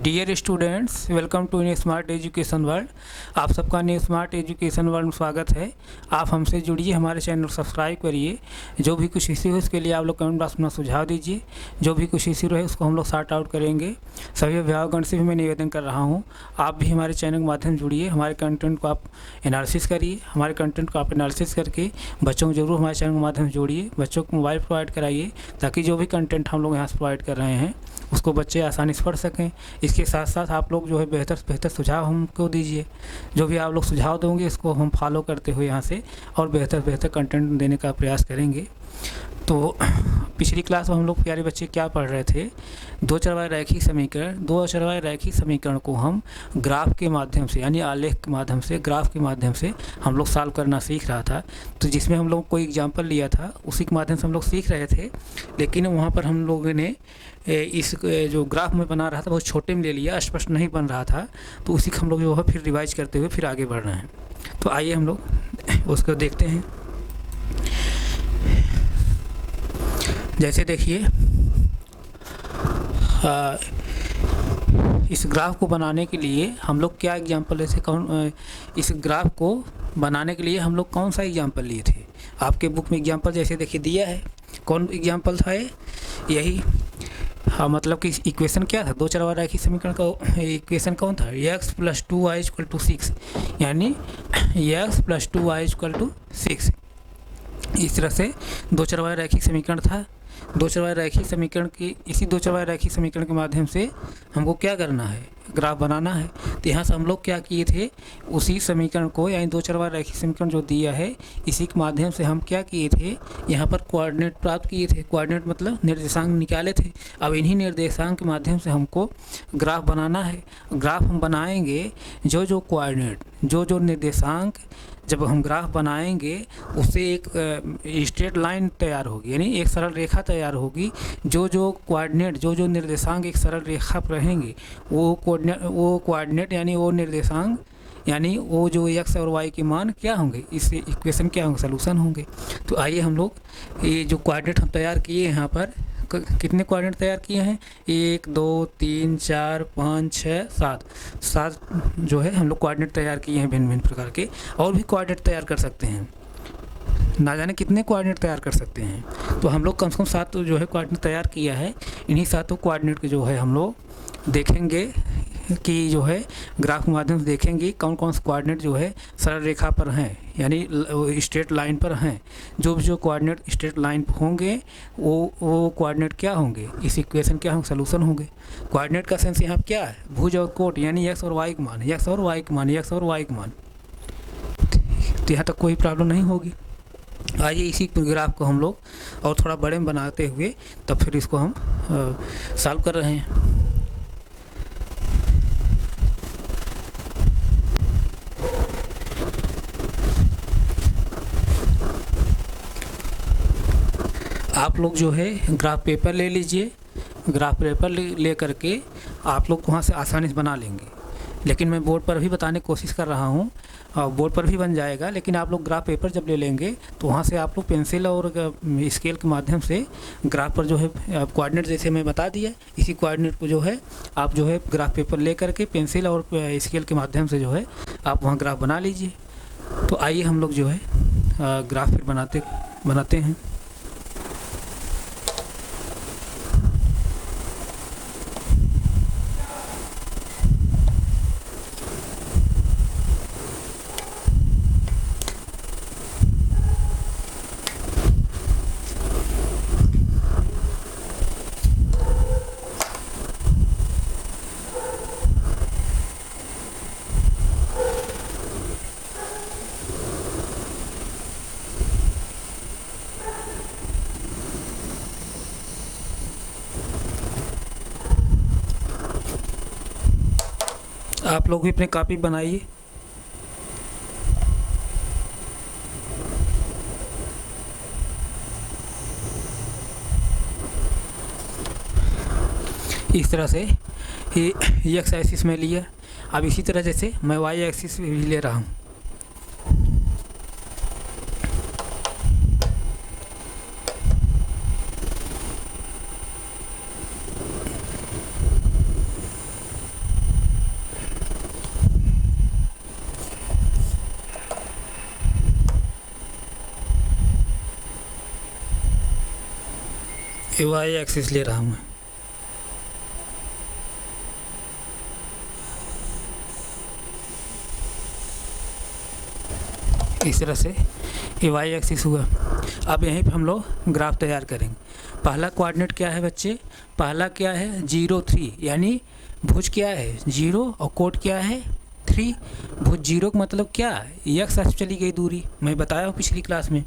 Dear students, welcome to new smart education world. आप सबका new smart education world में स्वागत है। आप हमसे जुड़िए, हमारे चैनल को सब्सक्राइब करिए। जो भी कुछ इश्यू है उसके लिए आप लोग कमेंट बॉक्स में सुझाव दीजिए। जो भी कुछ इश्यू रहे उसको हम लोग सॉर्ट आउट करेंगे। सभी अभिभावकगण से भी मैं निवेदन कर रहा हूँ, आप भी हमारे चैनल के माध्यम से जुड़िए। हमारे कंटेंट को आप एनालिसिस करिए। हमारे कंटेंट को आप एनालिसिस करके बच्चों को जरूर हमारे चैनल के माध्यम से जोड़िए। बच्चों को मोबाइल प्रोवाइड कराइए ताकि जो भी कंटेंट हम लोग यहाँ से प्रोवाइड कर रहे हैं उसको बच्चे आसानी से पढ़ सकें। इसके साथ साथ आप लोग जो है बेहतर से बेहतर सुझाव हमको दीजिए। जो भी आप लोग सुझाव दोगे इसको हम फॉलो करते हुए यहाँ से और बेहतर कंटेंट देने का प्रयास करेंगे। तो पिछली क्लास में हम लोग प्यारे बच्चे क्या पढ़ रहे थे, दो चरवाहे रैखिक समीकरण को हम ग्राफ के माध्यम से यानी आलेख के माध्यम से, ग्राफ के माध्यम से हम लोग सॉल्व करना सीख रहा था। तो जिसमें हम लोग कोई एग्जांपल लिया था उसी के माध्यम से हम लोग सीख रहे थे, लेकिन वहाँ पर हम लोगों ने इस जो ग्राफ में बना रहा था बहुत छोटे में ले लिया, स्पष्ट नहीं बन रहा था। तो उसी को हम लोग जो है फिर रिवाइज करते हुए फिर आगे बढ़ रहे हैं। तो आइए हम लोग उसको देखते हैं। जैसे देखिए, इस ग्राफ को बनाने के लिए हम लोग क्या एग्जांपल लेते, इस ग्राफ को बनाने के लिए हम लोग कौन सा एग्जांपल लिए थे। आपके बुक में एग्जांपल जैसे देखिए दिया है, कौन एग्जांपल था यही। हाँ, मतलब कि इक्वेशन क्या था, दो चरवाहा रैखिक समीकरण का इक्वेशन कौन था, x + 2y = 6, यानी x + 2y = 6। इस तरह से दो चरवाहा रैखिक समीकरण था। दो चरवाहा रैखिक समीकरण की इसी दो चरवाहा रैखिक समीकरण के माध्यम से हमको क्या करना है, ग्राफ बनाना है। तो यहाँ से हम लोग क्या किए थे, उसी समीकरण को यानी दो चरवाहा रैखिक समीकरण जो दिया है इसी के माध्यम से हम क्या किए थे, यहाँ पर कोऑर्डिनेट प्राप्त किए थे। कोऑर्डिनेट मतलब निर्देशांक निकाले थे। अब इन्हीं निर्देशांक के माध्यम से हमको ग्राफ बनाना है। ग्राफ हम बनाएंगे, जो कोऑर्डिनेट जो निर्देशांक जब हम ग्राफ बनाएंगे उससे एक स्ट्रेट लाइन तैयार होगी, यानी एक सरल रेखा तैयार होगी। जो कोऑर्डिनेट जो निर्देशांक एक सरल रेखा पर रहेंगे वो कोऑर्डिनेट यानी वो निर्देशांक यानी वो जो x और y के मान क्या होंगे, इस इक्वेशन क्या होंगे, सलूशन होंगे। तो आइए हम लोग ये जो कोऑर्डिनेट हम तैयार किए यहाँ पर, कितने कोऑर्डिनेट तैयार किए हैं, 1 2 3 4 5 6 7 जो है हम लोग कोऑर्डिनेट तैयार किए हैं भिन्न प्रकार के। और भी कोऑर्डिनेट तैयार कर सकते हैं, ना जाने कितने कोऑर्डिनेट तैयार कर सकते हैं। तो हम लोग कम से कम 7 जो है कोऑर्डिनेट तैयार किया है। इन्हीं 7 कोऑर्डिनेट के जो है हम लोग देखेंगे कि जो है ग्राफ के माध्यम से देखेंगे कौन कौन से कोऑर्डिनेट जो है सरल रेखा पर हैं, यानी स्ट्रेट लाइन पर हैं। जो कोऑर्डिनेट स्ट्रेट लाइन पर होंगे वो कोऑर्डिनेट क्या होंगे, इस इक्वेशन क्या होंगे, सलूशन होंगे। कोऑर्डिनेट का सेंस यहाँ क्या है, भुज और कोट, यानी x और y के मान, x और y के मान। तो यहाँ तक कोई प्रॉब्लम नहीं होगी। आइए इसी ग्राफ को हम लोग और थोड़ा बड़े में बनाते हुए तब फिर इसको हम सॉल्व कर रहे हैं। आप लोग जो है ग्राफ पेपर ले लीजिए। ग्राफ पेपर ले करके आप लोग वहाँ से आसानी से बना लेंगे, लेकिन मैं बोर्ड पर भी बताने की कोशिश कर रहा हूँ और बोर्ड पर भी बन जाएगा। लेकिन आप लोग ग्राफ पेपर जब ले लेंगे तो वहाँ से आप लोग पेंसिल और स्केल के माध्यम से ग्राफ पर जो है कोऑर्डिनेट जैसे मैं बता दिया, इसी कोऑर्डिनेट को जो है आप जो है ग्राफ पेपर ले करके पेंसिल और स्केल के माध्यम से जो है आप वहाँ ग्राफ बना लीजिए। तो आइए हम लोग जो है ग्राफ फिर बनाते हैं। आप लोग भी अपनी कॉपी बनाइए। इस तरह से ये एक्स एक्सिस में लिया। अब इसी तरह जैसे मैं वाई एक्सिस भी ले रहा हूँ। ये वाई एक्सिस ले रहा हूँ मैं। इस तरह से ये वाई एक्सिस हुआ। अब यहीं पे हम लोग ग्राफ तैयार करेंगे। पहला कोऑर्डिनेट क्या है बच्चे? पहला क्या है? 0 3, यानी भुज क्या है? 0 और कोट क्या है? 3। भुज 0 का मतलब क्या? एक्स अक्ष चली गई दूरी। मैं बताया हूँ पिछली क्लास में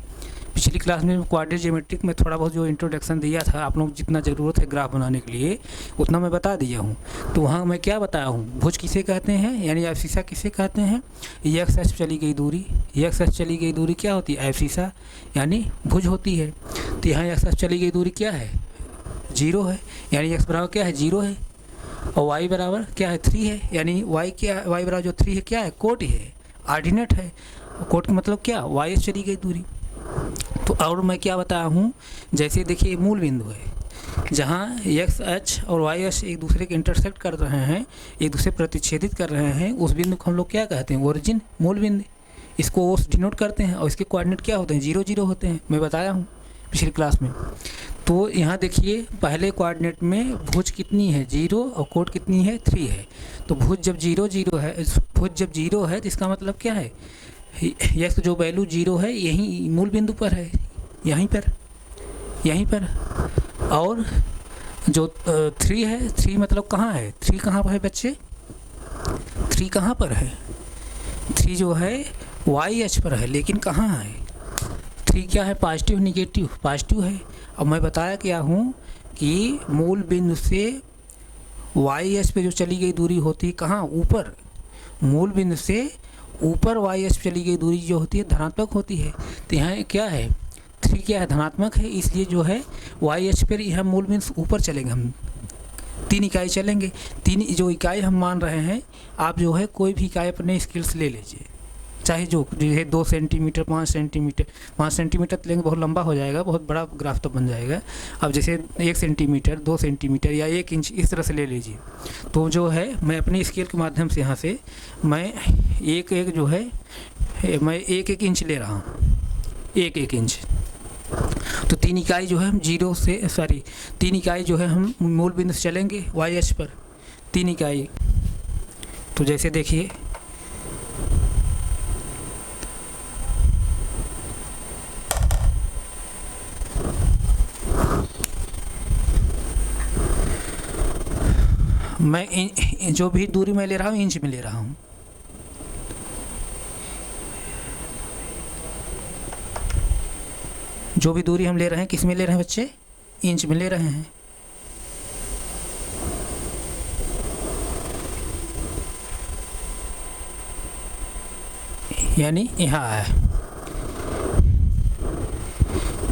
कोऑर्डिनेट ज्योमेट्रिक में थोड़ा बहुत जो इंट्रोडक्शन दिया था, आप लोग जितना ज़रूरत है ग्राफ बनाने के लिए उतना मैं बता दिया हूँ। तो वहाँ मैं क्या बताया हूँ? भुज किसे कहते हैं, यानी एब्सिसा किसे कहते हैं? एक्स अक्ष चली गई दूरी। एक्स अक्ष चली गई दूरी क्या होती है? एब्सिसा, यानी भुज होती है। तो यहाँ एक्स अक्ष चली गई दूरी क्या है? 0 है, यानी एक्स बराबर क्या है? 0 है। और वाई बराबर क्या है? 3 है, यानी वाई क्या, वाई बराबर जो 3 है क्या है? कोट ही है, ऑर्डिनेट है। कोट का मतलब क्या? वाई चली गई दूरी। तो और मैं क्या बताया हूँ? जैसे देखिए मूल बिंदु है, जहाँ एक्स अक्ष और वाई अक्ष एक दूसरे के इंटरसेक्ट कर रहे हैं, एक दूसरे प्रतिच्छेदित कर रहे हैं, उस बिंदु को हम लोग क्या कहते हैं? ओरिजिन, मूल बिंदु। इसको ओस डिनोट करते हैं और इसके कोऑर्डिनेट क्या होते हैं? 0 0 होते हैं। मैं बताया हूँ पिछली क्लास में। तो यहाँ देखिए पहले कोऑर्डिनेट में भुज कितनी है? 0 और कोट कितनी है? 3 है। तो भुज जब 0 0 है, भुज जब 0 है तो इसका मतलब क्या है? यह जो वैल्यू 0 है यहीं मूल बिंदु पर है, यहीं पर। और जो 3 है, 3 मतलब कहाँ है? 3 कहाँ पर है बच्चे? 3 कहाँ पर है? 3 जो है वाई अक्ष पर है, लेकिन कहाँ है? 3 क्या है? Positive negative? पॉजिटिव है। अब मैं बताया क्या हूँ कि मूल बिंदु से वाई अक्ष पे जो चली गई दूरी होती है कहाँ? ऊपर। मूल बिंदु से ऊपर वाई अक्ष चली गई दूरी जो होती है धनात्मक होती है। तो यहाँ क्या है? 3 क्या है? धनात्मक है, इसलिए जो है वाई अक्ष पर यहाँ मूल बिंदु ऊपर चलेंगे हम। 3 इकाई चलेंगे। 3 जो इकाई हम मान रहे हैं, आप जो है कोई भी इकाई अपने स्केल्स ले लीजिए, चाहे जो है 2 सेंटीमीटर, 5 सेंटीमीटर। 5 सेंटीमीटर तो लेंगे बहुत लंबा हो जाएगा, बहुत बड़ा ग्राफ तो बन जाएगा। अब जैसे 1 सेंटीमीटर, 2 सेंटीमीटर या 1 इंच, इस तरह से ले लीजिए। तो जो है मैं अपने स्केल के माध्यम से यहाँ से मैं एक जो है मैं 1 इंच ले रहा हूँ, 1 इंच। तो 3 इकाई जो है हम 3 इकाई जो है हम मूल बिंदु से चलेंगे वाई अक्ष पर, 3 इकाई। तो जैसे देखिए मैं जो भी दूरी मैं ले रहा हूँ इंच में ले रहा हूँ। जो भी दूरी हम ले रहे हैं किस में ले रहे हैं बच्चे? इंच में ले रहे हैं। यानी यहाँ है,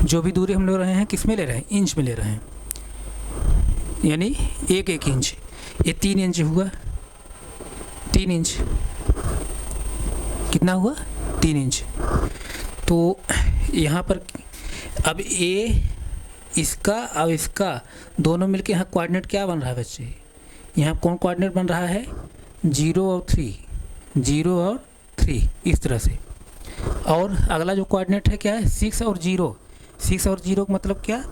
जो भी दूरी हम ले रहे हैं किस में ले रहे हैं? इंच में ले रहे हैं, यानी 1 इंच। ये 3 इंच हुआ, 3 इंच कितना हुआ? 3 इंच। तो यहाँ पर अब ये इसका और इसका दोनों मिलके यहाँ कोऑर्डिनेट क्या बन रहा है बच्चे? यहाँ कौन कोऑर्डिनेट बन रहा है? 0 और 3, 0 और 3, इस तरह से। और अगला जो कोऑर्डिनेट है क्या है? 6 और 0। 6 और 0 का मतलब क्या?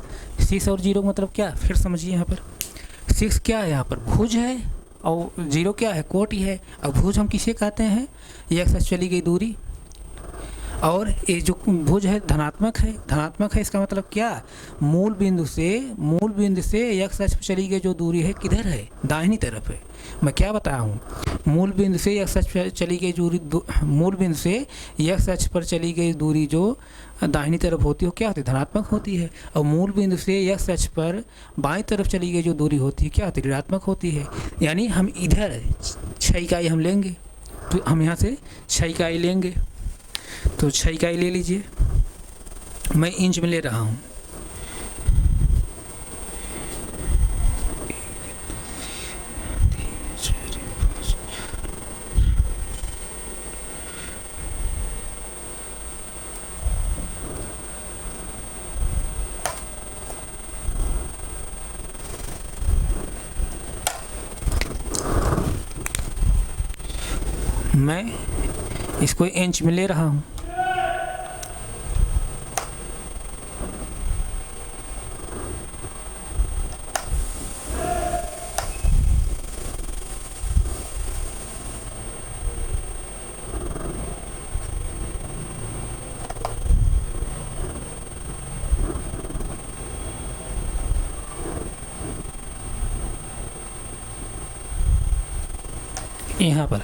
6 और 0 का मतलब क्या? फिर समझिए, यहाँ पर 6 क्या है? यहाँ पर भुज है और 0 क्या है? कोट ही है। अब भुज हम किसे कहते हैं? एक्स अक्ष चली गई दूरी। और ये जो भुज है धनात्मक है, धनात्मक है इसका मतलब क्या? मूल बिंदु से एक्स अक्ष पर चली गई जो दूरी है किधर है? दाहिनी तरफ है। मैं क्या बताया हूँ? मूल बिंदु से एक्स अक्ष पर चली गई दूरी, मूल बिंदु से एक्स अक्ष पर चली गई दूरी जो दाहिनी तरफ होती है वो क्या होती है? धनात्मक होती है। और मूल बिंदु से एक्स अक्ष पर बाईं तरफ चली गई जो दूरी होती है क्या होती है? ऋणात्मक होती है। यानी हम इधर 6 इकाई हम लेंगे, तो हम यहाँ से 6 इकाई लेंगे। तो 6 इकाई ले लीजिए, मैं इंच में ले रहा हूँ। मैं इसको इंच में ले रहा हूँ। यहाँ पर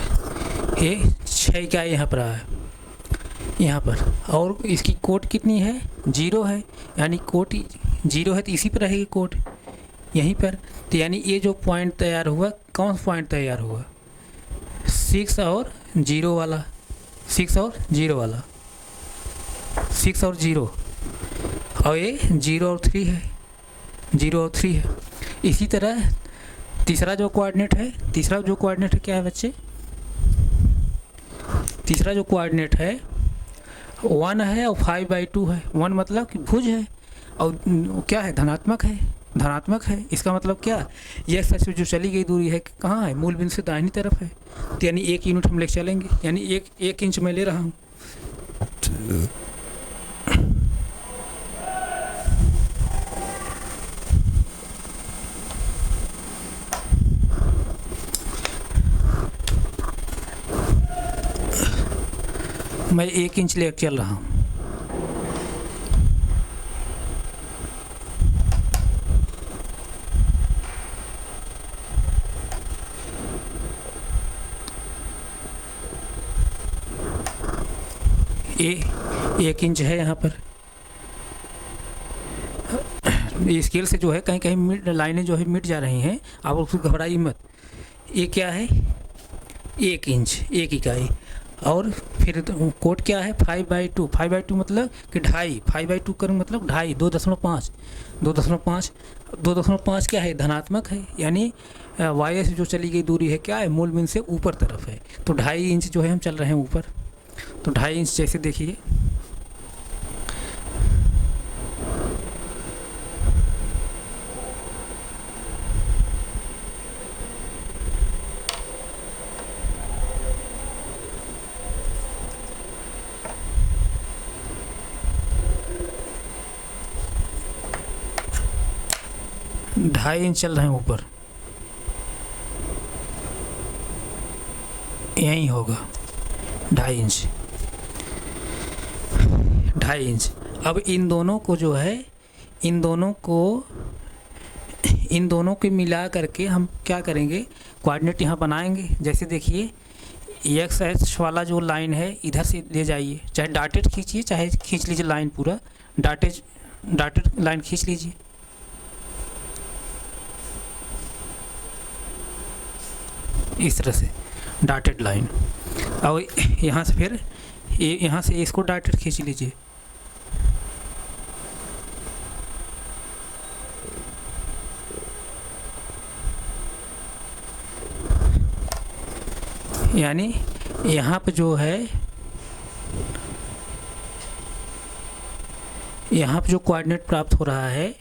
ये 6 इकाई यहाँ पर आया यहाँ पर, और इसकी कोट कितनी है, 0 है, यानी कोट 0 है तो इसी पर रहेगी कोट यहीं पर। तो यानी ये जो पॉइंट तैयार हुआ, कौन सा पॉइंट तैयार हुआ, 6 और 0 वाला, 6 और 0 वाला, 6 और 0, और ये 0 और 3 है, 0 और 3 है। इसी तरह तीसरा जो कोऑर्डिनेट है, तीसरा जो कोऑर्डिनेट है क्या है बच्चे, तीसरा जो कोऑर्डिनेट है 1 है और 5/2 है। 1 मतलब कि भुज है, और क्या है, धनात्मक है, धनात्मक है। इसका मतलब क्या, ये एक्स एक्सिस जो चली गई दूरी है कहाँ है, मूल बिंदु से दाहिनी तरफ है। तो यानी 1 यूनिट हम लेके चलेंगे, यानी 1 इंच मैं ले रहा हूँ। मैं 1 इंच लेकर चल रहा हूँ। ये 1 इंच है यहाँ पर। स्केल से जो है कहीं कहीं लाइनें जो है मिट जा रही हैं, आप उसको घबराइए मत। ये क्या है, 1 इंच, 1 इकाई। और फिर कोट क्या है, 5/2। 5/2 मतलब कि 2.5, 5/2 करूँ मतलब 2.5, 2.5, 2.5, 2.5 क्या है, धनात्मक है, यानी वाई से जो चली गई दूरी है क्या है, मूल बिंदु से ऊपर तरफ है। तो 2.5 इंच जो है हम चल रहे हैं ऊपर। तो 2.5 इंच जैसे देखिए, ढाई इंच चल रहे हैं ऊपर, यहीं होगा 2.5 इंच, 2.5 इंच। अब इन दोनों को जो है, इन दोनों को मिला करके हम क्या करेंगे, कोऑर्डिनेट यहाँ बनाएंगे। जैसे देखिए एक्स एक्स वाला जो लाइन है इधर से ले जाइए, चाहे डॉटेड खींचिए चाहे खींच लीजिए लाइन पूरा, डॉटेड लाइन खींच लीजिए। इस तरह से डॉटेड लाइन, और यहाँ से फिर यहाँ से इसको डॉटेड खींच लीजिए। यानी यहाँ पे जो है, यहाँ पे जो कोऑर्डिनेट प्राप्त हो रहा है,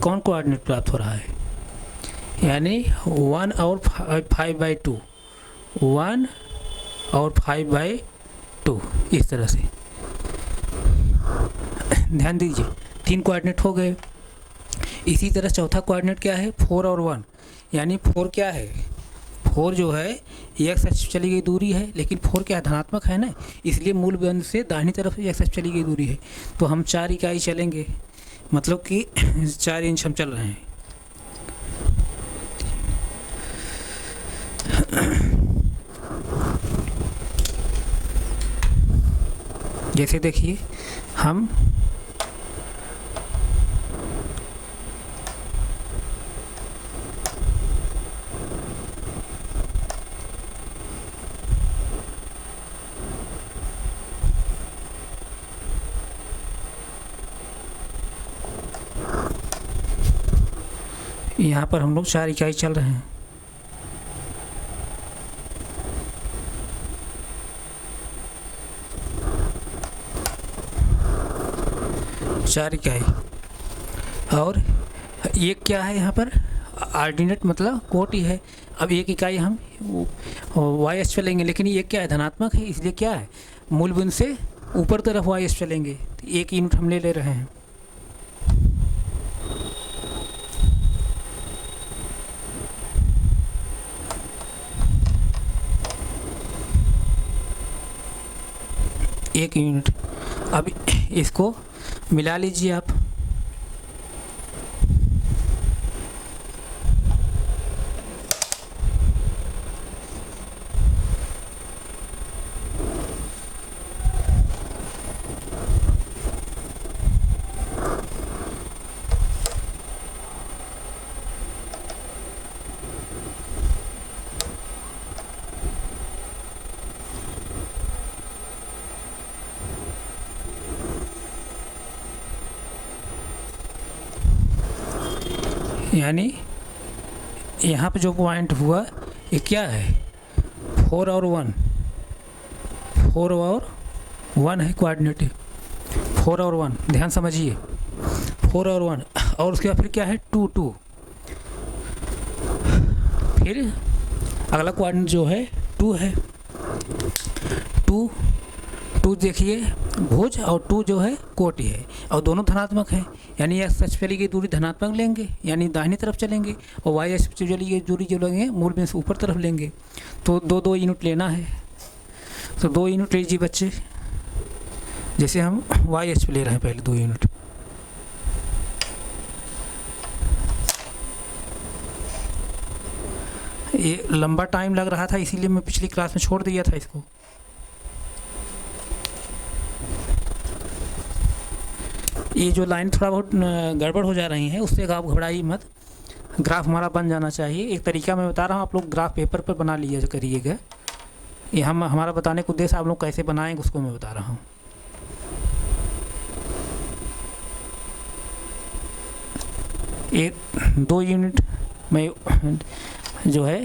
कौन कोऑर्डिनेट प्राप्त हो रहा है, यानी 1 और 5/2, 1 और 5/2, इस तरह से। ध्यान दीजिए 3 कोऑर्डिनेट हो गए। इसी तरह चौथा कोऑर्डिनेट क्या है, 4 और 1, यानी 4 क्या है, 4 जो है एक्स एक्सिस चली गई दूरी है, लेकिन 4 क्या है, धनात्मक है ना, इसलिए मूल बिंदु से दाहिनी तरफ एक्स एक्सिस चली गई दूरी है। तो हम 4 इकाई चलेंगे, मतलब कि 4 इंच हम चल रहे हैं। जैसे देखिए हम यहाँ पर हम लोग 4 इकाई चल रहे हैं। चार इकाई, और ये क्या है यहाँ पर, ऑर्डिनेट मतलब कोट ही है। अब 1 इकाई हम वाई एस चलेंगे, लेकिन ये क्या है, धनात्मक है, इसलिए क्या है, मूल बिंदु से ऊपर तरफ वाई एस चलेंगे। तो 1 यूनिट हम ले रहे हैं। एक यूनिट। अब इसको मिला लीजिए आप। यानी यहाँ पे जो पॉइंट हुआ ये क्या है, 4 और 1, 4 और 1 है कोऑर्डिनेट, 4 और 1, ध्यान समझिए, 4 और 1, और उसके बाद फिर क्या है 2 2, फिर अगला कोऑर्डिनेट जो है 2 है, 2 2 देखिए भुज, और 2 जो है कोटि है, और दोनों धनात्मक हैं, यानी एक्स अक्ष चली गई दूरी धनात्मक लेंगे, यानी दाहिनी तरफ चलेंगे, और वाई अक्ष चली गई दूरी जो लेंगे मूल बिंदु से ऊपर तरफ लेंगे, तो 2 यूनिट लेना है, तो 2 यूनिट लीजिए बच्चे। जैसे हम वाई अक्ष पे ले रहे हैं पहले 2 यूनिट, ये लंबा टाइम लग रहा था इसीलिए मैं पिछली क्लास में छोड़ दिया था इसको। ये जो लाइन थोड़ा बहुत गड़बड़ हो जा रही है उससे आप घबराइए मत, ग्राफ हमारा बन जाना चाहिए। एक तरीका मैं बता रहा हूँ, आप लोग ग्राफ पेपर पर बना लिया करिएगा, ये हमारा बताने का उद्देश्य आप लोग कैसे बनाएंगे उसको मैं बता रहा हूँ। ये 2 यूनिट में जो है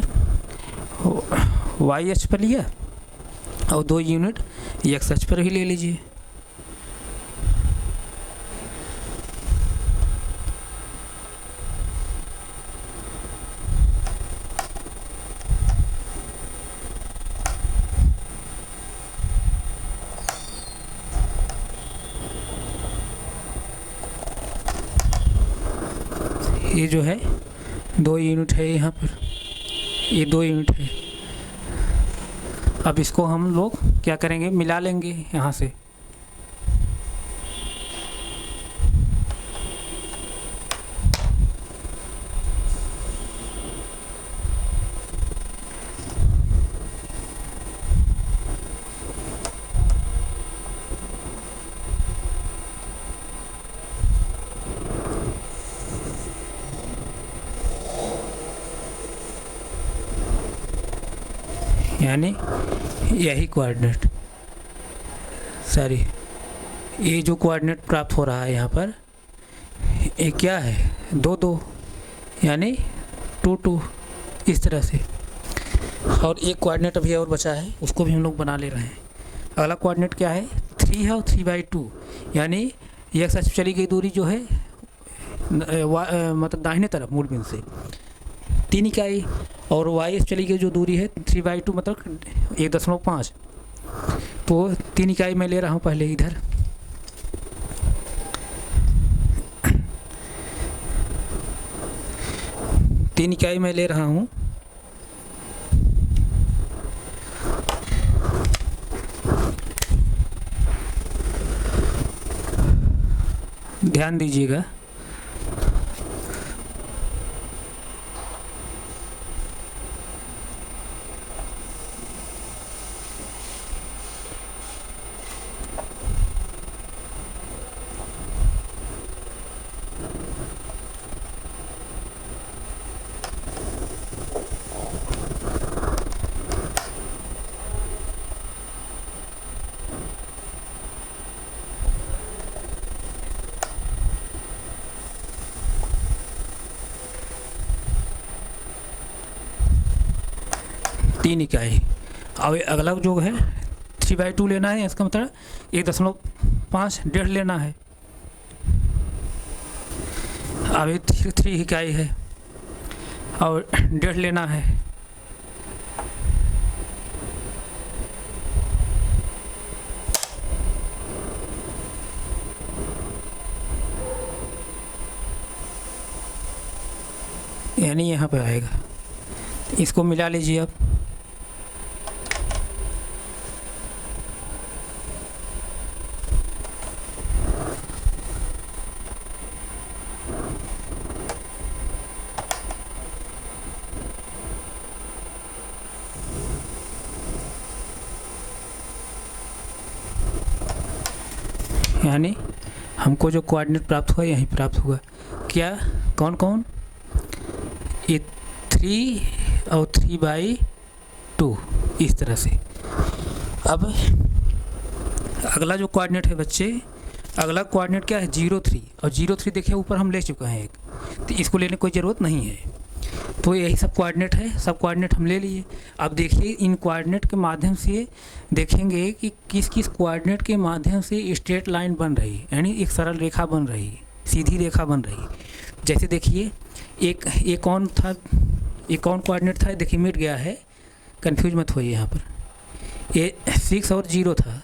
वाई अक्ष पर लिया, और 2 यूनिट एक्स अक्ष पर ही ले लीजिए। ये जो है 2 यूनिट है, यहाँ पर ये 2 यूनिट है। अब इसको हम लोग क्या करेंगे, मिला लेंगे यहाँ से, यानी यही कोऑर्डिनेट, सॉरी ये जो कोऑर्डिनेट प्राप्त हो रहा है यहाँ पर ये क्या है 2 2, यानी 2 2 इस तरह से। और एक कोऑर्डिनेट अभी और बचा है उसको भी हम लोग बना ले रहे हैं। अगला कोऑर्डिनेट क्या है 3 है और 3/2, यानी एक्स अक्ष चली गई दूरी जो है मतलब दाहिने तरफ मूल बिंदु से 3 इकाई, और वाई अक्ष चली गई जो दूरी है 3/2 मतलब 1.5, तो 3 इकाई मैं ले रहा हूँ पहले इधर, तीन इकाई मैं ले रहा हूँ, ध्यान दीजिएगा। तीन इकाई। अब अगला जो है 3/2 लेना है, इसका मतलब 1.5 1.5 लेना है। अब 3 इकाई है और 1.5 लेना है। यानी यहाँ पे आएगा, इसको मिला लीजिए आप। यानी हमको जो कोऑर्डिनेट प्राप्त हुआ यहीं प्राप्त हुआ। क्या कौन कौन, ये 3 और 3/2 इस तरह से। अब अगला जो कोऑर्डिनेट है बच्चे, अगला कोऑर्डिनेट क्या है 0 3, और 0 3 देखिए ऊपर हम ले चुके हैं एक, तो इसको लेने की कोई ज़रूरत नहीं है। तो यही सब कोऑर्डिनेट है, सब कोऑर्डिनेट हम ले लिए। अब देखिए इन कोऑर्डिनेट के माध्यम से देखेंगे कि किस किस कोऑर्डिनेट के माध्यम से स्ट्रेट लाइन बन रही है, यानी एक सरल रेखा बन रही है, सीधी रेखा बन रही है। जैसे देखिए एक कौन था, एक कौन कोऑर्डिनेट था, देखिए मिट गया है, कंफ्यूज मत होइए यहाँ पर। ये 6 और 0 था,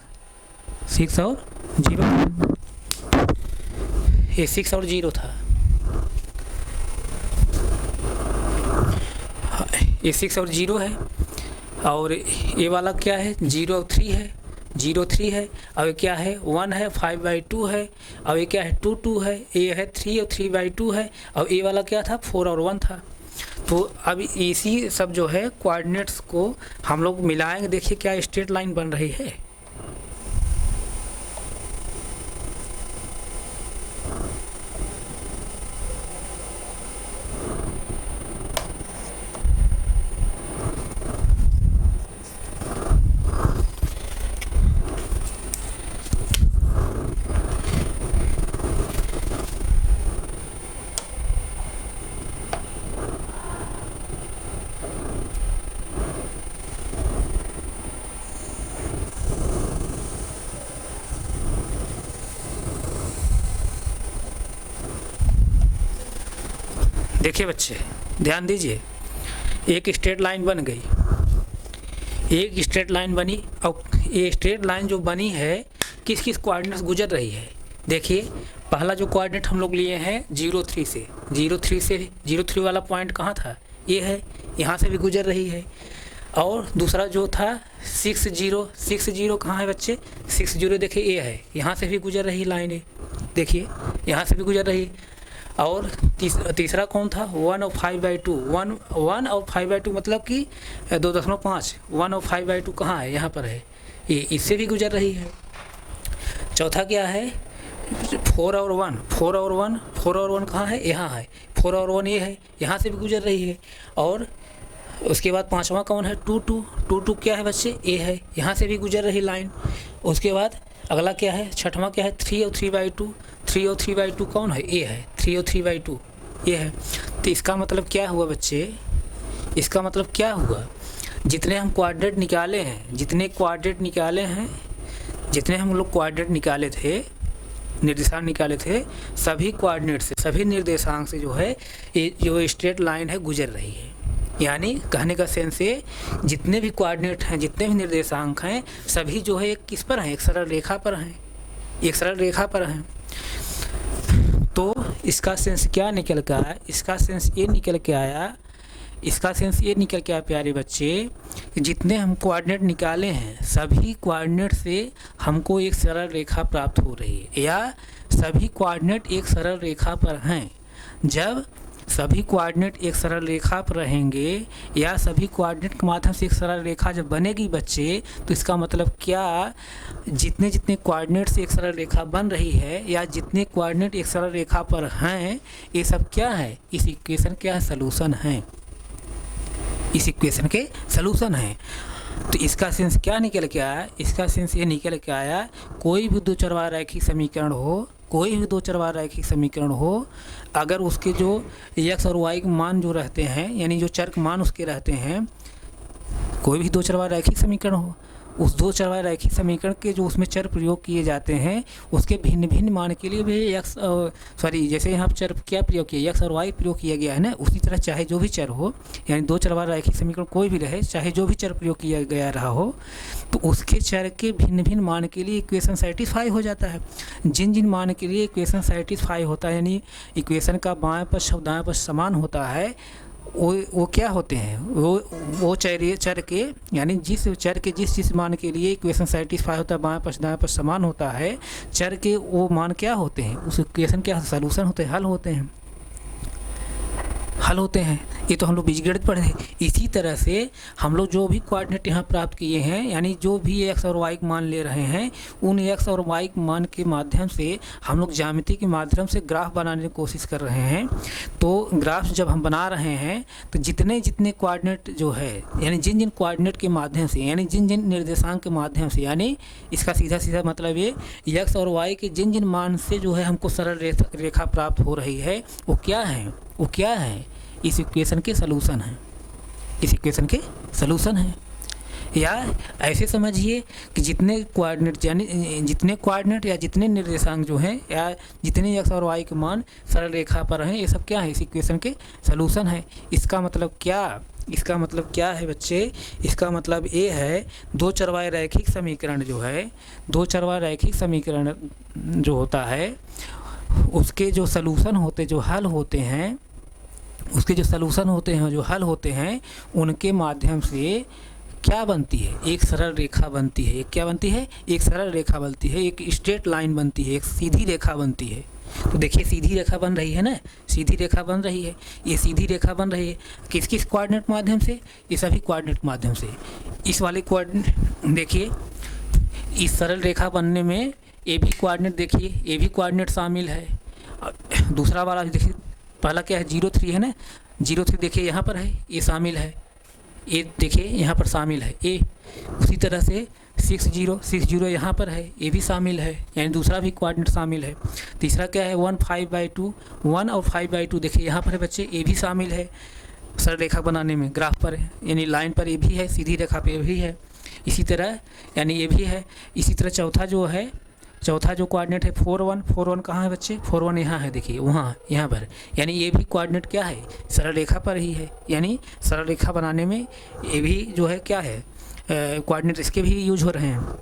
6 और 0, ये 6 और 0 था, ये 6 और 0 है। और ये वाला क्या है, 0 और 3 है, 0 3 है। अब ये क्या है, 1 है, 5/2 है। अब ये क्या है, 2 2 है, ये है 3 और 3/2 है। अब ये वाला क्या था, 4 और 1 था। तो अब इसी सब जो है कोऑर्डिनेट्स को हम लोग मिलाएंगे, देखिए क्या स्ट्रेट लाइन बन रही है। देखिए बच्चे ध्यान दीजिए, एक स्ट्रेट लाइन बन गई, एक स्ट्रेट लाइन बनी। और ये स्ट्रेट लाइन जो बनी है किस किस कोऑर्डिनेट से गुजर रही है। देखिए पहला जो कोऑर्डिनेट हम लोग लिए हैं 0 3 से, 0 3 वाला पॉइंट कहाँ था, ये है, यहाँ से भी गुजर रही है। और दूसरा जो था 6 0 कहाँ है बच्चे, 6 0 देखिए ये है, यहाँ से भी गुजर रही लाइन है, देखिए यहाँ से भी गुजर रही। और तीसरा कौन था, 1 और 5/2, 1 और 5/2 मतलब कि 2.5, 1 और 5/2 कहाँ है, यहाँ पर है, ये इससे भी गुजर रही है। चौथा क्या है, 4 और 1 कहाँ है, यहाँ है, 4 और 1 ये है, यहाँ से भी गुजर रही है। और उसके बाद पांचवा कौन है, 2 2 क्या है बच्चे, ये है, यहाँ से भी गुजर रही लाइन। उसके बाद अगला क्या है, छठवां क्या है, 3 और 3/2, 3 और 3/2 कौन है, ये है, 3 और 3/2 ये है। तो इसका मतलब क्या हुआ बच्चे, इसका मतलब क्या हुआ, जितने हम कोऑर्डिनेट निकाले हैं, जितने हम लोग कोऑर्डिनेट निकाले थे, निर्देशांक निकाले थे, सभी कोऑर्डिनेट से, सभी निर्देशांक से जो है ये जो स्ट्रेट लाइन है गुजर रही है। यानी कहने का सेंस है जितने भी कोऑर्डिनेट हैं, जितने भी निर्देशांक हैं, सभी जो है एक किस पर हैं, एक सरल रेखा पर हैं, एक सरल रेखा पर हैं। तो इसका सेंस क्या निकल के आया, इसका सेंस ये निकल के आया प्यारे बच्चे, कि जितने हम कोऑर्डिनेट निकाले हैं सभी कोऑर्डिनेट से हमको एक सरल रेखा प्राप्त हो रही है, या सभी कोऑर्डिनेट एक सरल रेखा पर हैं। जब सभी कोऑर्डिनेट एक सरल रेखा पर रहेंगे, या सभी कोऑर्डिनेट के माध्यम से एक सरल रेखा जब बनेगी बच्चे, तो इसका मतलब क्या, जितने कोऑर्डिनेट से एक सरल रेखा बन रही है, या जितने कोऑर्डिनेट एक सरल रेखा पर हैं, ये सब क्या है, इस इक्वेशन क्या है, सलूशन है, इस इक्वेशन के सलूशन है। तो इसका सेंस क्या निकल के आया, इसका सेंस ये निकल के आया, कोई भी दो चरवाहा रैखिक समीकरण हो, अगर उसके जो x और y के मान जो रहते हैं, यानी जो चर के मान उसके रहते हैं, कोई भी दो चरवाहा रैखिक समीकरण हो, उस दो चरवाहा रैखिक समीकरण के जो उसमें चर प्रयोग किए जाते हैं, उसके भिन्न भिन्न मान के लिए भी जैसे यहाँ चर क्या प्रयोग किया, x और y प्रयोग किया गया है ना, उसी तरह चाहे जो भी चर हो, यानी दो चरवाहा रैखिक समीकरण कोई भी रहे, चाहे जो भी चर प्रयोग किया गया रहा हो, तो उसके चर के भिन्न भिन्न मान के लिए इक्वेशन सेटिस्फाई हो जाता है। जिन मान के लिए इक्वेशन सेटिस्फाई होता है, यानी इक्वेशन का बाएं पक्ष और दाएं पक्ष समान होता है, वो क्या होते हैं, वो चर के, यानी जिस चर के जिस मान के लिए इक्वेशन सेटिस्फाई होता है, बाएं पक्ष दाएं पक्ष समान होता है, चर के वो मान क्या होते हैं, उस इक्वेशन के सलूशन होते हैं, हल होते हैं। हल होते हैं। ये तो हम लोग बीजगणित पढ़े हैं। इसी तरह से हम लोग जो भी कोऑर्डिनेट यहाँ प्राप्त किए हैं, यानी जो भी एक्स और वाई मान ले रहे हैं, उन एक्स और वाई मान के माध्यम से हम लोग ज्यामिति के माध्यम से ग्राफ बनाने की कोशिश कर रहे हैं। तो ग्राफ जब हम बना रहे हैं तो जितने जितने कोऑर्डिनेट जो है, यानी जिन जिन कोऑर्डिनेट के माध्यम से, यानी जिन जिन निर्देशांक के माध्यम से, यानी इसका सीधा सीधा मतलब ये एक्स और वाई के जिन जिन मान से जो है हमको सरल रेखा प्राप्त हो रही है, वो क्या है, वो क्या है, इस इक्वेशन के सलूशन है, इस इक्वेशन के सलूशन है। या ऐसे समझिए कि जितने कोऑर्डिनेट, यानी जितने कोऑर्डिनेट या जितने निर्देशांक जो हैं, या जितने एक्स और वाई के मान सरल रेखा पर हैं, ये सब क्या है, इस इक्वेशन के सलूशन है। इसका मतलब क्या, इसका मतलब क्या है बच्चे, इसका मतलब ये है दो चरवाए रैखिक समीकरण जो है, दो चरवाए रैखिक समीकरण जो होता है, उसके जो सलूशन होते, जो हल होते हैं, उसके जो सलूशन होते हैं, जो हल होते हैं, उनके माध्यम से क्या बनती है, एक सरल रेखा बनती है। एक क्या बनती है, एक सरल रेखा बनती है, एक स्ट्रेट लाइन बनती है, एक सीधी रेखा बनती है। तो देखिए सीधी रेखा बन रही है ना, सीधी रेखा बन रही है, ये सीधी रेखा बन रही है किस किस कोऑर्डिनेट माध्यम से, ये सभी कोऑर्डिनेट माध्यम से। इस वाले कोऑर्डिनेट देखिए, इस सरल रेखा बनने में ए भी कोऑर्डिनेट, देखिए ए भी कोऑर्डिनेट शामिल है। दूसरा वाला देखिए, पहला क्या है, 0 3 है ना, 0 3 देखिए यहाँ पर है, ये शामिल है, ये देखिए यहाँ पर शामिल है ए। उसी तरह से 6 0 यहाँ पर है, ये भी शामिल है, यानी दूसरा भी कोऑर्डिनेट शामिल है। तीसरा क्या है, 1 5/2, 1 और 5/2 देखिए यहाँ पर है बच्चे, ये भी शामिल है सरल रेखा बनाने में, ग्राफ पर है, यानी लाइन पर ये भी है, सीधी रेखा पे भी है। इसी तरह यानी ये भी है। इसी तरह चौथा जो है, चौथा जो कोऑर्डिनेट है 4 1, 4 1 कहाँ है बच्चे, 4 1 यहाँ है, देखिए वहाँ, यहाँ पर, यानी ये भी कोऑर्डिनेट क्या है, सरल रेखा पर ही है। यानी सरल रेखा बनाने में ये भी जो है क्या है, कोऑर्डिनेट इसके भी यूज हो रहे हैं।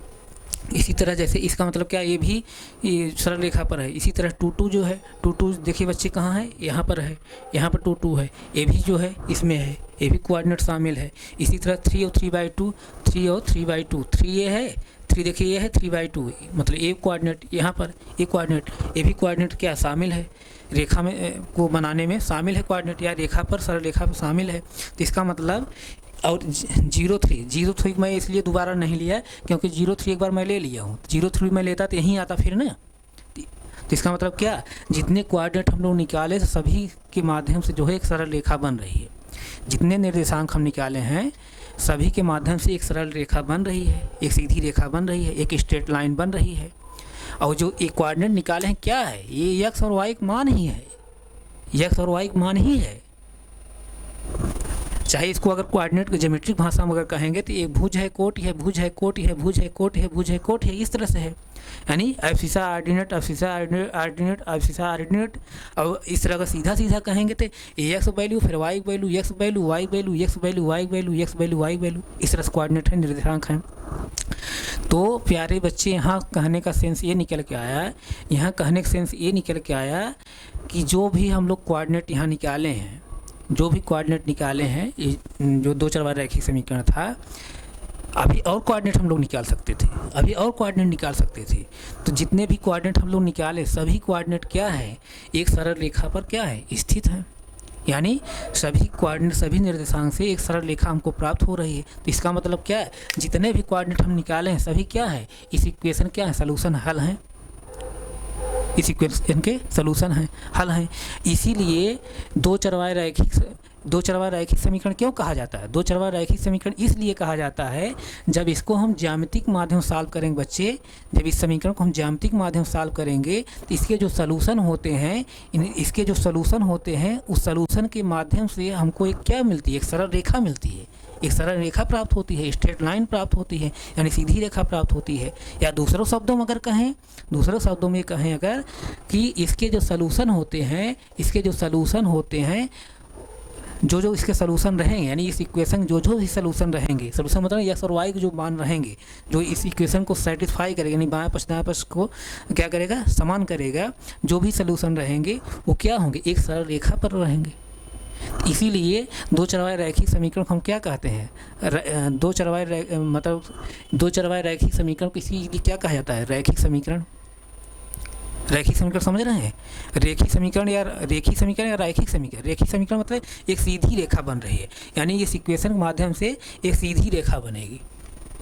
इसी तरह जैसे इसका मतलब क्या, ये भी ये सरल रेखा पर है। इसी तरह 2 2 जो है, 2 2 देखिए बच्चे कहाँ है, यहाँ पर है, यहाँ पर 2 2 है, ये भी जो है इसमें है, ये भी कोऑर्डिनेट शामिल है। इसी तरह 3 और 3/2, 3 और 3/2, 3 ये है, 3 देखिए ये है 3/2, मतलब एक कोऑर्डिनेट यहाँ पर, एक कोऑर्डिनेट, ये भी कोऑर्डिनेट क्या शामिल है, रेखा में को बनाने में शामिल है कोऑर्डिनेट, या रेखा पर, सरल रेखा पर शामिल है। तो इसका मतलब, और 0 3 मैं इसलिए दोबारा नहीं लिया क्योंकि 0 3 एक बार मैं ले लिया हूँ, 0 3 मैं लेता तो यहीं आता फिर ना। तो इसका मतलब क्या, जितने कोऑर्डिनेट हम लोग निकाले सभी के माध्यम से जो है एक सरल रेखा बन रही है। जितने निर्देशांक हम निकाले हैं सभी के माध्यम से एक सरल रेखा बन रही है, एक सीधी रेखा बन रही है, एक स्ट्रेट लाइन बन रही है। और जो एक कोऑर्डिनेट निकाले हैं क्या है, ये एक्स और वाई मान ही है, एक्स और वाई मान ही है। चाहे इसको अगर कोऑर्डिनेट को ज्योमेट्रिक भाषा में अगर कहेंगे तो एक भुज है, कोट है, भुज है, कोट है, भुज है, कोट है, भुज है, कोट है, इस तरह से है। यानी abscissa ordinate, abscissa ordinate, abscissa ordinate. और इस तरह का सीधा सीधा कहेंगे तो एक्स वैल्यू, फिर Y value, X value, Y value, X value, Y value, X value, Y value, इस तरह से कोऑर्डिनेट है, निर्देशांक हैं। तो प्यारे बच्चे, यहाँ कहने का सेंस ये निकल के आया, यहाँ कहने का सेंस ये निकल के आया कि जो भी हम लोग कोऑर्डिनेट यहाँ निकाले हैं, जो भी कोऑर्डिनेट निकाले हैं, जो दो चरवाहा रैखिक समीकरण था, अभी और कोऑर्डिनेट हम लोग निकाल सकते थे, अभी और कोऑर्डिनेट निकाल सकते थे। तो जितने भी कोऑर्डिनेट हम लोग निकाले सभी कोऑर्डिनेट क्या है, एक सरल रेखा पर क्या है, स्थित है। यानी सभी कोऑर्डिनेट, सभी निर्देशांक से एक सरल रेखा हमको प्राप्त हो रही है। तो इसका मतलब क्या है, जितने भी कोऑर्डिनेट हम निकाले हैं सभी क्या है, इस इक्वेशन क्या है, सलूशन हल है, इस इक्वेशन के सलूशन हैं, हल हैं। इसीलिए दो चरवाहा रैखिक समीकरण क्यों कहा जाता है, दो चरवाहा रैखिक समीकरण इसलिए कहा जाता है जब इसको हम ज्यामितिक माध्यम सॉल्व करेंगे बच्चे, जब इस समीकरण को हम ज्यामितिक माध्यम सॉल्व करेंगे तो इसके जो सलूशन होते हैं, इसके जो सलूशन होते हैं उस सलूशन के माध्यम से हमको एक क्या मिलती है, एक सरल रेखा मिलती है, एक सरल रेखा प्राप्त होती है, स्ट्रेट लाइन प्राप्त होती है, यानी सीधी रेखा प्राप्त होती है। या दूसरों शब्दों में अगर कहें, दूसरों शब्दों में कहें अगर कि इसके जो सलूशन होते हैं, इसके जो सलूशन होते हैं, जो इसके सलूशन रहेंगे, यानी इस इक्वेशन जो भी सलूशन रहेंगे, सलूशन मतलब एक्स और वाई के जो मान रहेंगे, जो इस इक्वेशन को सेटिस्फाई करेगा, यानी बाएं पक्ष दाएं पक्ष को क्या करेगा, समान करेगा, जो भी सलूशन रहेंगे वो क्या होंगे, एक सरल रेखा पर रहेंगे। इसीलिए दो चरवाहा रैखिक समीकरण को हम क्या कहते हैं, दो चरवाहा रैखिक समीकरण को इसीलिए क्या कहा जाता है, रैखिक समीकरण। रैखिक समीकरण समझ रहे हैं? रेखीय समीकरण या रैखिक समीकरण। रेखिक समीकरण मतलब एक सीधी रेखा बन रही है, यानी इस इक्वेशन के माध्यम से एक सीधी रेखा बनेगी,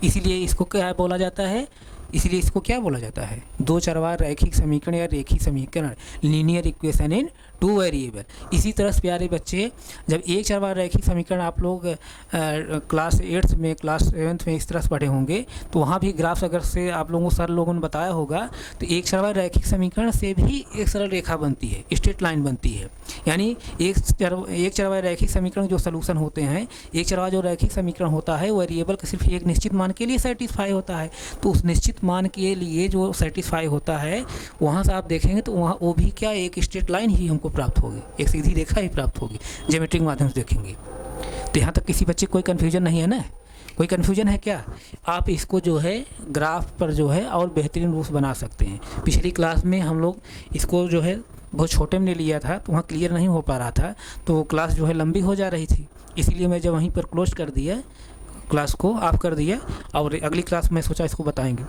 इसीलिए इसको क्या बोला जाता है? इसलिए इसको क्या बोला जाता है? दो चरवार रैखिक समीकरण या रेखीय समीकरण, linear equation in two variable. इसी तरह से प्यारे बच्चे, जब एक चरवार रैखिक समीकरण आप लोग क्लास 8 में, क्लास 7 में इस तरह से पढ़े होंगे, तो वहाँ भी ग्राफ्स अगर से आप लोगों को सर लोगों ने बताया होगा, तो एक चरवार रैखिक समीकरण से भी एक सरल रेखा बनती है, स्ट्रेट लाइन बनती है। यानी एक चरवार रैखिक समीकरण जो सलूशन होते हैं, एक चरवार जो रैखिक समीकरण होता है वेरिएबल का सिर्फ एक निश्चित मान के लिए सेटिस्फाई होता है, तो उस निश्चित मान के लिए जो सेटिस्फाई होता है, वहाँ से आप देखेंगे तो वहाँ वो भी क्या, एक स्ट्रेट लाइन ही हमको प्राप्त होगी, एक सीधी रेखा ही प्राप्त होगी, ज्योमेट्री के माध्यम से देखेंगे। तो यहाँ तक किसी बच्चे कोई कन्फ्यूजन नहीं है ना? कोई कन्फ्यूजन है क्या? आप इसको जो है ग्राफ पर जो है और बेहतरीन रूप से बना सकते हैं। पिछली क्लास में हम लोग इसको जो है बहुत छोटे में ले लिया था, तो वहाँ क्लियर नहीं हो पा रहा था, तो क्लास जो है लंबी हो जा रही थी, इसीलिए मैं जब वहीं पर क्लोज कर दिया, क्लास को ऑफ कर दिया, और अगली क्लास में सोचा इसको बताएंगे।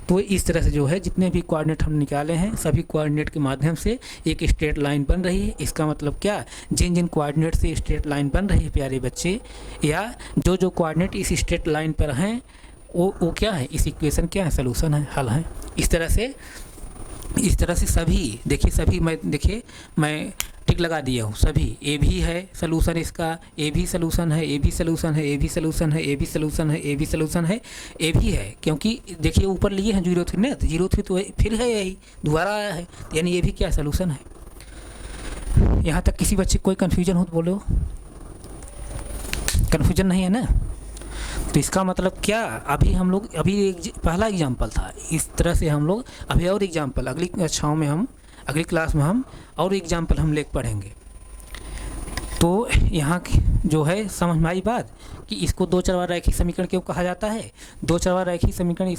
तो इस तरह से जो है जितने भी कोऑर्डिनेट हम निकाले हैं, सभी कोऑर्डिनेट के माध्यम से एक स्ट्रेट लाइन बन रही है। इसका मतलब क्या, जिन जिन कोऑर्डिनेट से स्ट्रेट लाइन बन रही है प्यारे बच्चे, या जो जो कोऑर्डिनेट इस स्ट्रेट लाइन पर हैं, वो क्या है, इस इक्वेशन क्या है, सलूशन है, हल है। इस तरह से सभी देखिए, सभी मैं टिक लगा दिया हूँ, सभी ए भी है सलूशन, इसका ए भी सलूशन है, ए भी सलूशन है, ए भी सलूशन है, ए भी सलूशन है, ए भी सलूशन है, ए भी है, क्योंकि देखिए ऊपर लिए हैं 0 ना, तो 0 तो फिर है यही दोबारा आया है, यानी ये भी क्या सलूशन है। यहाँ तक किसी बच्चे कोई कन्फ्यूजन हो तो बोलो, कन्फ्यूजन नहीं है ना? तो इसका मतलब क्या, अभी एक पहला एग्जाम्पल था, इस तरह से हम लोग अभी और एग्जाम्पल अगली कक्षाओं में अगली क्लास में हम और एग्जाम्पल हम लेकर पढ़ेंगे। तो यहाँ जो है समझ में आई बात कि इसको दो चरवार रैखिक समीकरण क्यों कहा जाता है? दो चरवार रैखिक समीकरण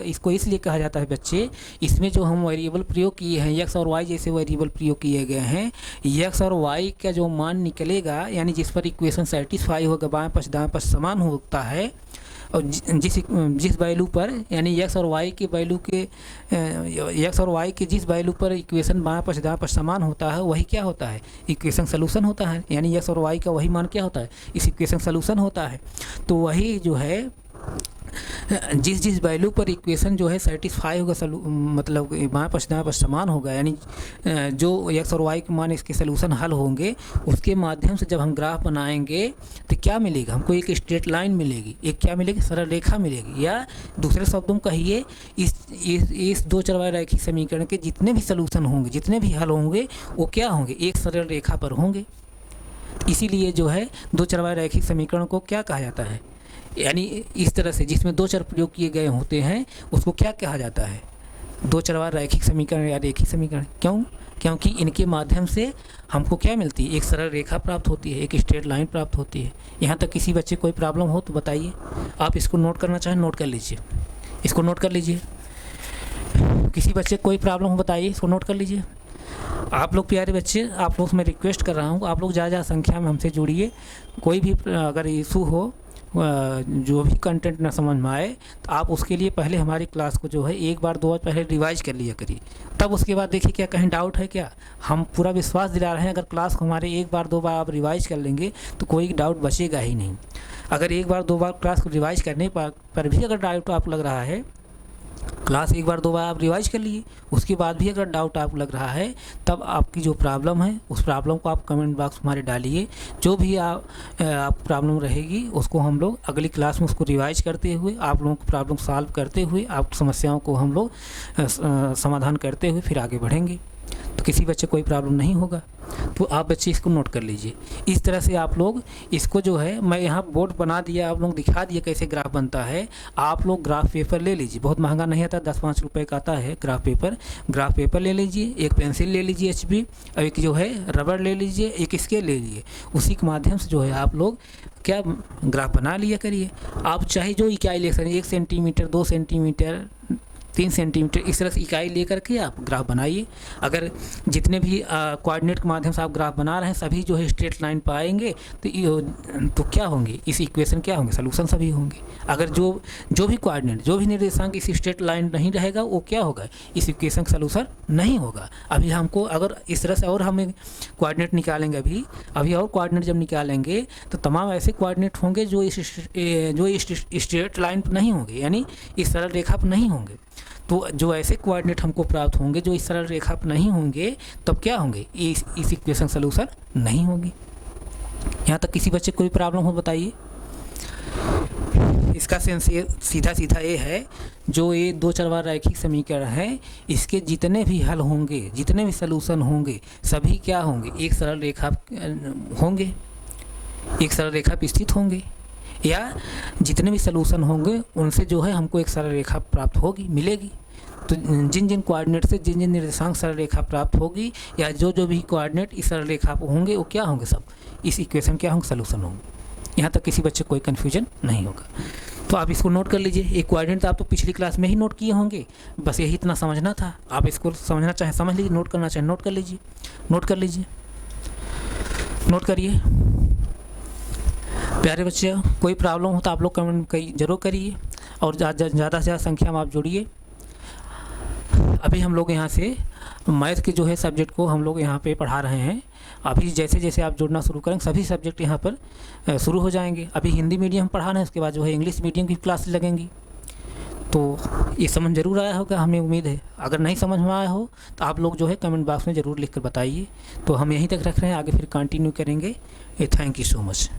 इसको इसलिए कहा जाता है बच्चे, इसमें जो हम वेरिएबल प्रयोग किए हैं, x और y जैसे वेरिएबल प्रयोग किए गए हैं, x और y का जो मान निकलेगा, यानी जिस पर इक्वेशन सेटिस्फाई होगा, बाएं पक्ष दाएं पक्ष समान होता है, और जिस वैल्यू पर, यानी x और y के वैल्यू के x और y के जिस वैल्यू पर इक्वेशन बाएं पक्ष दाएं पक्ष समान होता है, वही क्या होता है, इक्वेशन सलूशन होता है। यानी x और y का वही मान क्या होता है, इस इक्वेशन सलूशन होता है। तो वही जो है जिस वैल्यू पर इक्वेशन जो है सेटिस्फाई होगा, मतलब बाएं पक्ष दाएं पक्ष समान होगा, यानी जो x और y के मान इसके सलूशन हल होंगे, उसके माध्यम से जब हम ग्राफ बनाएंगे तो क्या मिलेगा हमको, एक स्ट्रेट लाइन मिलेगी, एक क्या मिलेगी, सरल रेखा मिलेगी। या दूसरे शब्दों में कहिए, इस दो चरवार रैखिक समीकरण के जितने भी सलूशन होंगे, जितने भी हल होंगे, वो क्या होंगे, एक सरल रेखा पर होंगे। इसीलिए जो है दो चरवार रैखिक समीकरण को क्या कहा जाता है, यानी इस तरह से जिसमें दो चर प्रयोग किए गए होते हैं, उसको क्या कहा जाता है, दो चरवार रैखिक समीकरण या रेखिक समीकरण। क्यों? क्योंकि इनके माध्यम से हमको क्या मिलती है, एक सरल रेखा प्राप्त होती है, एक स्ट्रेट लाइन प्राप्त होती है। यहाँ तक किसी बच्चे कोई प्रॉब्लम हो तो बताइए, आप इसको नोट करना चाहें नोट कर लीजिए, इसको नोट कर लीजिए। किसी बच्चे कोई प्रॉब्लम हो बताइए, इसको नोट कर लीजिए। आप लोग प्यारे बच्चे, आप लोग मैं रिक्वेस्ट कर रहा हूँ, आप लोग ज़्यादा संख्या में हमसे जुड़िए। कोई भी अगर इशू हो, जो भी कंटेंट ना समझ में आए, तो आप उसके लिए पहले हमारी क्लास को जो है एक बार दो बार पहले रिवाइज कर लिया करिए, तब उसके बाद देखिए क्या कहीं डाउट है क्या। हम पूरा विश्वास दिला रहे हैं, अगर क्लास को हमारे एक बार दो बार आप रिवाइज कर लेंगे तो कोई डाउट बचेगा ही नहीं। अगर एक बार दो बार क्लास को रिवाइज करने पर भी अगर डाउट आप लग रहा है, क्लास एक बार दो बार आप रिवाइज कर लिए, उसके बाद भी अगर डाउट आपको लग रहा है, तब आपकी जो प्रॉब्लम है उस प्रॉब्लम को आप कमेंट बॉक्स हमारे डालिए। जो भी आप प्रॉब्लम रहेगी उसको हम लोग अगली क्लास में उसको रिवाइज करते हुए, आप लोगों को प्रॉब्लम सॉल्व करते हुए, आप समस्याओं को हम लोग समाधान करते हुए फिर आगे बढ़ेंगे। तो किसी बच्चे कोई प्रॉब्लम नहीं होगा, तो आप बच्चे इसको नोट कर लीजिए। इस तरह से आप लोग इसको जो है, मैं यहाँ बोर्ड बना दिया, आप लोग दिखा दिए कैसे ग्राफ बनता है। आप लोग ग्राफ पेपर ले लीजिए, बहुत महंगा नहीं आता, 10-5 रुपये का आता है ग्राफ पेपर ले लीजिए, एक पेंसिल ले लीजिए HB, और एक जो है रबड़ ले लीजिए, एक स्केल ले लीजिए। उसी के माध्यम से जो है आप लोग क्या ग्राफ बना लिया करिए। आप चाहे जो क्या इलेक्शन 1 सेंटीमीटर 2 सेंटीमीटर 3 सेंटीमीटर इस तरह से इकाई लेकर के आप ग्राफ बनाइए। अगर जितने भी कोऑर्डिनेट के माध्यम से आप ग्राफ बना रहे हैं सभी जो है स्ट्रेट लाइन पर आएंगे तो क्या होंगे, इस इक्वेशन क्या होंगे, सलूशन सभी होंगे। अगर जो भी कोऑर्डिनेट, जो भी निर्देशांक इस स्ट्रेट लाइन नहीं रहेगा वो क्या होगा, इस इक्वेशन का सलूशन नहीं होगा। अभी हमको अगर इस तरह से और हमें कोऑर्डिनेट निकालेंगे, अभी और कोऑर्डिनेट जब निकालेंगे तो तमाम ऐसे कोऑर्डिनेट होंगे जो इस स्ट्रेट लाइन पर नहीं होंगे, यानी इस सरल रेखा पर नहीं होंगे। तो जो ऐसे कोऑर्डिनेट हमको प्राप्त होंगे जो इस सरल रेखा पर नहीं होंगे तब क्या होंगे, इस इक्वेशन सलूशन नहीं होगी। यहाँ तक किसी बच्चे को कोई प्रॉब्लम हो बताइए। इसका सेंस ये सीधा ये है, जो ये 2 चरवार रैखिक समीकरण है इसके जितने भी हल होंगे, जितने भी सलूशन होंगे सभी क्या होंगे, एक सरल रेखा होंगे, एक सरल रेखा पर स्थित होंगे, या जितने भी सलूशन होंगे उनसे जो है हमको एक सरल रेखा प्राप्त होगी, मिलेगी। तो जिन कोऑर्डिनेट से जिन निर्देशांक सरल रेखा प्राप्त होगी या जो भी कोऑर्डिनेट इस सरल रेखा पर होंगे वो क्या होंगे, सब इस इक्वेशन क्या होंगे, सलूशन होंगे। यहाँ तक किसी बच्चे को कोई कन्फ्यूजन नहीं होगा। तो आप इसको नोट कर लीजिए। एक कोऑर्डिनेट तो आप तो पिछली क्लास में ही नोट किए होंगे, बस यही इतना समझना था। आप इसको समझना चाहें समझ लीजिए, नोट करना चाहें नोट कर लीजिए, नोट कर लीजिए, नोट करिए। प्यारे बच्चे, कोई प्रॉब्लम हो तो आप लोग कमेंट जरूर करिए और ज़्यादा से ज़्यादा संख्या में आप जुड़िए। अभी हम लोग यहाँ से मैथ के जो है सब्जेक्ट को हम लोग यहाँ पे पढ़ा रहे हैं। अभी जैसे जैसे आप जुड़ना शुरू करेंगे सभी सब्जेक्ट यहाँ पर शुरू हो जाएंगे। अभी हिंदी मीडियम पढ़ा रहे हैं, उसके बाद जो है इंग्लिश मीडियम की क्लास लगेंगी। तो ये समझ ज़रूर आया होगा, हमें उम्मीद है। अगर नहीं समझ में आया हो तो आप लोग जो है कमेंट बॉक्स में ज़रूर लिख कर बताइए। तो हम यहीं तक रख रहे हैं, आगे फिर कंटिन्यू करेंगे। Thank you so much.